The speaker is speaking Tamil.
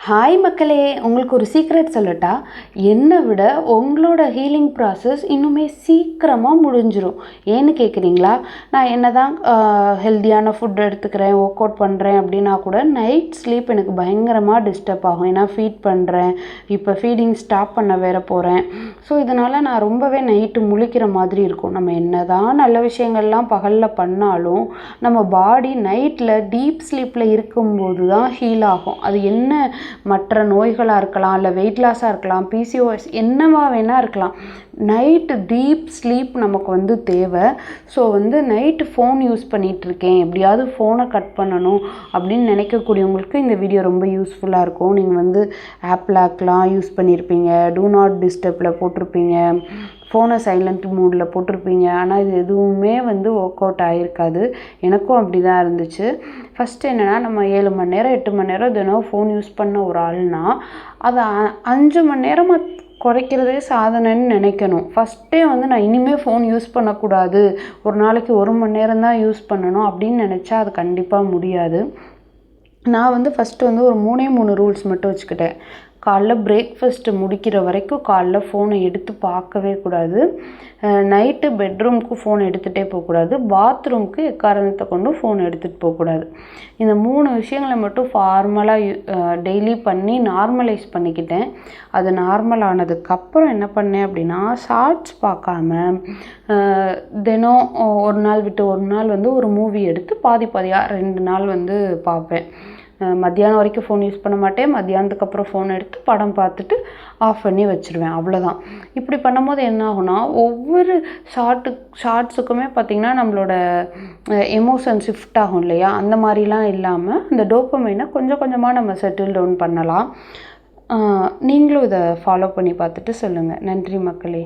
ஹாய் மக்களே, உங்களுக்கு ஒரு சீக்ரெட் சொல்லட்டா? என்னை விட உங்களோட ஹீலிங் ப்ராசஸ் இன்னுமே சீக்கிரமாக முடிஞ்சிடும். ஏன்னு கேட்குறீங்களா? நான் என்ன தான் ஹெல்த்தியான ஃபுட் எடுத்துக்கிறேன், ஒர்க் அவுட் பண்ணுறேன் அப்படின்னா கூட நைட் ஸ்லீப் எனக்கு பயங்கரமாக டிஸ்டர்ப் ஆகும். ஏன்னா ஃபீட் பண்ணுறேன், இப்போ ஃபீடிங் ஸ்டாப் பண்ண வேற போகிறேன். ஸோ இதனால் நான் ரொம்பவே நைட்டு முழிக்கிற மாதிரி இருக்கும். நம்ம என்ன தான் நல்ல விஷயங்கள்லாம் பகலில் பண்ணாலும் நம்ம பாடி நைட்டில் டீப் ஸ்லீப்பில் இருக்கும்போது தான் ஹீல் ஆகும். அது என்ன மற்ற நோய்களாக இருக்கலாம், இல்லை வெயிட் லாஸாக இருக்கலாம், பிசிஓஎஸ் என்னவா வேணால் இருக்கலாம். நைட்டு டீப் ஸ்லீப் நமக்கு தேவை. ஸோ நைட்டு ஃபோன் யூஸ் பண்ணிகிட்ருக்கேன், எப்படியாவது ஃபோனை கட் பண்ணணும் அப்படின்னு நினைக்கக்கூடியவங்களுக்கு இந்த வீடியோ ரொம்ப யூஸ்ஃபுல்லாக இருக்கும். நீங்கள் ஆப் லாக்லாம் யூஸ் பண்ணியிருப்பீங்க, டூ நாட் டிஸ்டர்பில் போட்டிருப்பீங்க, ஃபோனை சைலண்ட் மூடில் போட்டிருப்பீங்க. ஆனால் இது எதுவுமே ஒர்க் அவுட் ஆகிருக்காது. எனக்கும் அப்படி தான் இருந்துச்சு. ஃபஸ்ட்டு என்னென்னா, நம்ம 7 மணி நேரம் 8 மணி நேரம் தினம் ஃபோன் யூஸ் பண்ண ஒரு ஆள்னா அதை 5 மணி நேரமாக குறைக்கிறதே சாதனைன்னு நினைக்கணும். ஃபஸ்ட்டே நான் இனிமேல் ஃபோன் யூஸ் பண்ணக்கூடாது, ஒரு நாளைக்கு 1 மணி நேரம் தான் யூஸ் பண்ணணும் அப்படின்னு நினச்சா அது கண்டிப்பாக முடியாது. நான் ஃபஸ்ட்டு ஒரு 3 ரூல்ஸ் மட்டும் வச்சுக்கிட்டேன். காலைல பிரேக்ஃபாஸ்ட்டு முடிக்கிற வரைக்கும் காலைல ஃபோனை எடுத்து பார்க்கவே கூடாது. நைட்டு பெட்ரூமுக்கு ஃபோன் எடுத்துகிட்டே போகக்கூடாது. பாத்ரூமுக்கு எக்காரணத்தை கொண்டும் ஃபோன் எடுத்துகிட்டு போகக்கூடாது. இந்த 3 விஷயங்களை மட்டும் ஃபார்மலாக டெய்லி பண்ணி நார்மலைஸ் பண்ணிக்கிட்டேன். அது நார்மல் ஆனதுக்கப்புறம் என்ன பண்ணேன் அப்படின்னா, ஷார்ட்ஸ் பார்க்காம தினம் ஒரு நாள் விட்டு ஒரு நாள் ஒரு மூவி எடுத்து பாதியாக 2 நாள் பார்ப்பேன். மத்தியானம் வரைக்கும் ஃபோன் யூஸ் பண்ண மாட்டேன். மத்தியானத்துக்கு அப்புறம் ஃபோன் எடுத்து படம் பார்த்துட்டு ஆஃப் பண்ணி வச்சுருவேன். அவ்வளோதான். இப்படி பண்ணும்போது என்ன ஆகும்னா, ஒவ்வொரு ஷார்ட்ஸுக்குமே பார்த்திங்கன்னா நம்மளோட எமோஷன் ஷிஃப்ட் ஆகும் இல்லையா? அந்த மாதிரிலாம் இல்லாமல் அந்த டோபமைனை கொஞ்சம் கொஞ்சமாக நம்ம செட்டில் டவுன் பண்ணலாம். நீங்களும் இதை ஃபாலோ பண்ணி பார்த்துட்டு சொல்லுங்கள். நன்றி மக்களே.